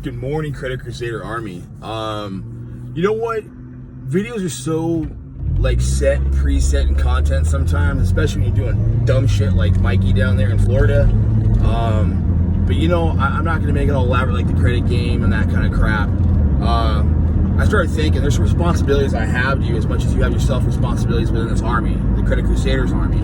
Good morning, Credit Crusader Army. You know what? Videos are so set, preset in content sometimes, especially when you're doing dumb shit like Mikey down there in Florida. But you know, I'm not gonna make it all elaborate like the credit game and that kind of crap. I started thinking there's some responsibilities I have to you as much as you have yourself responsibilities within this army, the Credit Crusaders Army.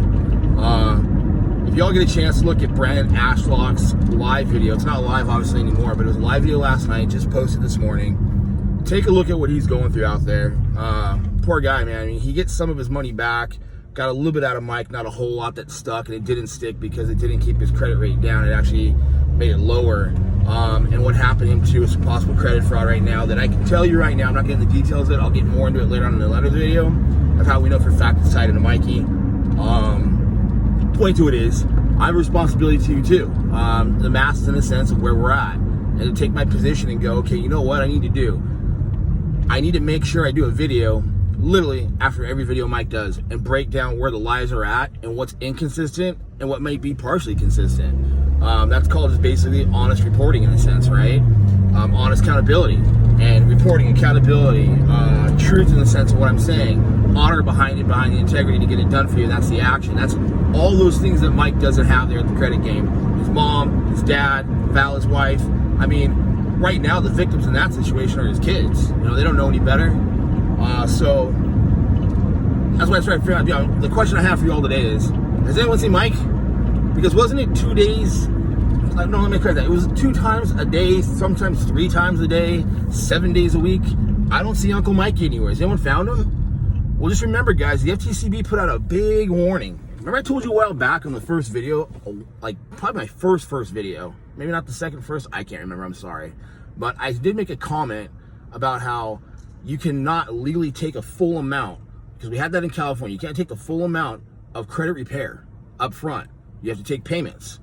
If y'all get a chance to look at Brandon Ashlock's live video, it's not live obviously anymore, but it was a live video last night, just posted this morning. Take a look at what he's going through out there. Poor guy, man. I mean, he gets some of his money back, got a little bit out of Mike, not a whole lot that stuck, and it didn't stick because it didn't keep his credit rate down. It actually made it lower. And what happened to him too is possible credit fraud right now that I can tell you right now. I'm not getting the details of it. I'll get more into it later on in the later video of how we know for a fact it's tied into Mikey. Point to it is, I have a responsibility to you too. The masses in the sense of where we're at. And to take my position and go, okay, you know what I need to do? I need to make sure I do a video literally after every video Mike does and break down where the lies are at and what's inconsistent and what might be partially consistent. That's called just basically honest reporting in a sense, right? Honest accountability and reporting accountability, truth in the sense of what I'm saying, honor behind it, behind the integrity to get it done for you. That's the action. That's all those things that Mike doesn't have there at the credit game. His mom, his dad, Val, his wife. I mean, right now the victims in that situation are his kids. You know, they don't know any better. So that's why I started figuring out. The question I have for you all today is, has anyone seen Mike? Because wasn't it 2 days? No, let me correct that. It was 2 times a day, sometimes 3 times a day, 7 days a week. I don't see Uncle Mikey anywhere. Has anyone found him? Well, just remember, guys, the FTCB put out a big warning. Remember I told you a while back on the first video, like probably my first video, maybe not the second first, I can't remember, I'm sorry. But I did make a comment about how you cannot legally take a full amount, because we had that in California. You can't take the full amount of credit repair up front. You have to take payments.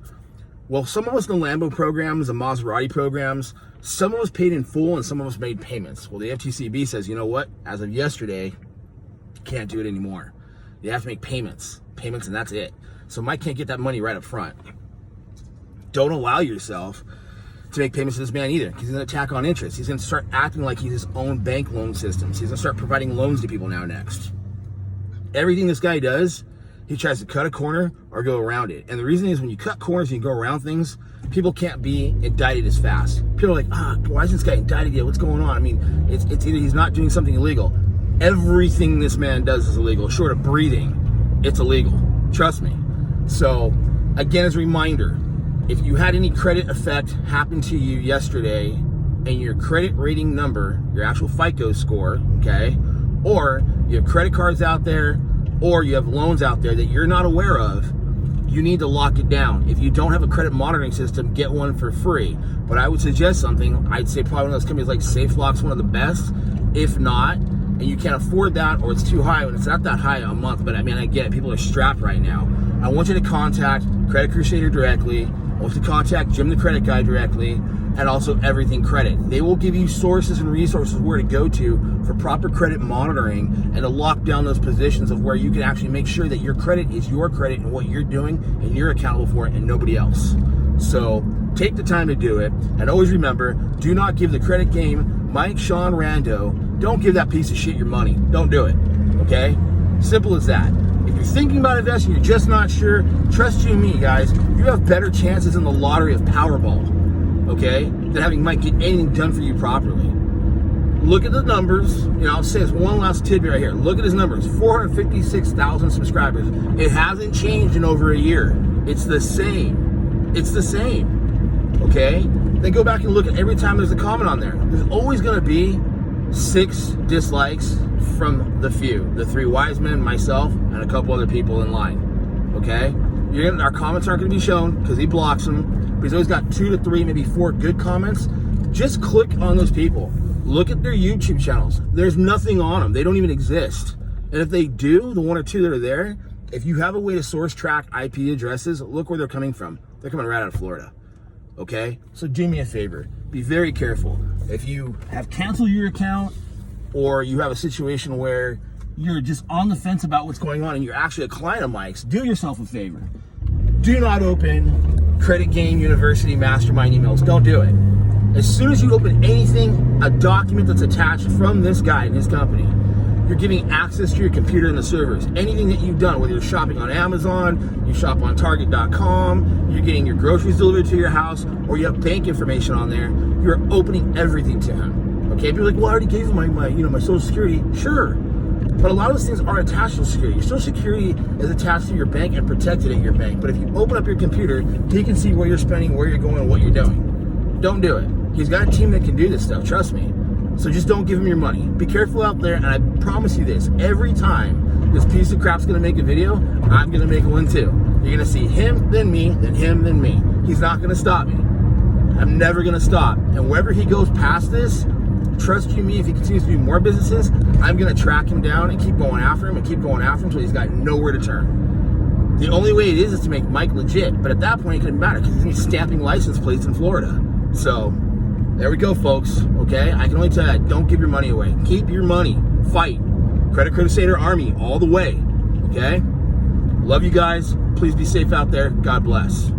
Well, some of us in the Lambo programs, the Maserati programs, some of us paid in full and some of us made payments. Well, the FTCB says, you know what? As of yesterday, you can't do it anymore. You have to make payments, and that's it. So Mike can't get that money right up front. Don't allow yourself to make payments to this man either, because he's going to attack on interest. He's going to start acting like he's his own bank loan systems. He's going to start providing loans to people now next. Everything this guy does, he tries to cut a corner or go around it. And the reason is when you cut corners and you go around things, people can't be indicted as fast. People are like, why is this guy indicted yet? What's going on? I mean, it's either he's not doing something illegal. Everything this man does is illegal. Short of breathing, it's illegal. Trust me. So, again, as a reminder, if you had any credit effect happen to you yesterday and your credit rating number, your actual FICO score, okay, or you have credit cards out there, or you have loans out there that you're not aware of, you need to lock it down. If you don't have a credit monitoring system, get one for free. But I would suggest something. I'd say probably one of those companies like SafeLock's one of the best. If not, and you can't afford that, or it's too high, and it's not that high a month, but I mean, I get it. People are strapped right now. I want you to contact Credit Crusader directly. I want you to contact Jim the Credit Guy directly, and also Everything Credit. They will give you sources and resources where to go to for proper credit monitoring and to lock down those positions of where you can actually make sure that your credit is your credit and what you're doing, and you're accountable for it and nobody else. So take the time to do it, and always remember, do not give the credit game, Mike, Sean, Rando, don't give that piece of shit your money. Don't do it, okay? Simple as that. If you're thinking about investing, you're just not sure, trust you and me, guys, you have better chances in the lottery of Powerball, okay, than having Mike get anything done for you properly. Look at the numbers. You know, I'll say this one last tidbit right here. Look at his numbers, 456,000 subscribers. It hasn't changed in over a year. It's the same. It's the same, okay? Then go back and look at every time there's a comment on there. There's always going to be 6 dislikes from the few. The 3 wise men, myself, and a couple other people in line, okay? Our comments aren't going to be shown because he blocks them. But he's always got 2 to 3, maybe 4 good comments. Just click on those people. Look at their YouTube channels. There's nothing on them. They don't even exist. And if they do, the 1 or 2 that are there, if you have a way to source track IP addresses, look where they're coming from. They're coming right out of Florida, okay? So do me a favor. Be very careful. If you have canceled your account, or you have a situation where you're just on the fence about what's going on and you're actually a client of Mike's, do yourself a favor. Do not open Credit Game University Mastermind emails. Don't do it. As soon as you open anything, a document that's attached from this guy and his company, you're giving access to your computer and the servers. Anything that you've done, whether you're shopping on Amazon, you shop on Target.com, you're getting your groceries delivered to your house, or you have bank information on there, you're opening everything to him. Okay, people are like, well, I already gave him my Social Security. Sure, but a lot of those things are attached to security. Your Social Security is attached to your bank and protected at your bank. But if you open up your computer, he can see where you're spending, where you're going, and what you're doing. Don't do it. He's got a team that can do this stuff, trust me. So just don't give him your money. Be careful out there, and I promise you this, every time this piece of crap's gonna make a video, I'm gonna make one too. You're gonna see him, then me, then him, then me. He's not gonna stop me. I'm never gonna stop. And wherever he goes past this, trust you me, if he continues to do more businesses, I'm gonna track him down and keep going after him and keep going after him until he's got nowhere to turn. The only way it is to make Mike legit, but at that point it couldn't matter because he's gonna be stamping license plates in Florida. So, there we go, folks, okay? I can only tell you, don't give your money away. Keep your money. Fight. Credit Crusader Army all the way, okay? Love you guys. Please be safe out there. God bless.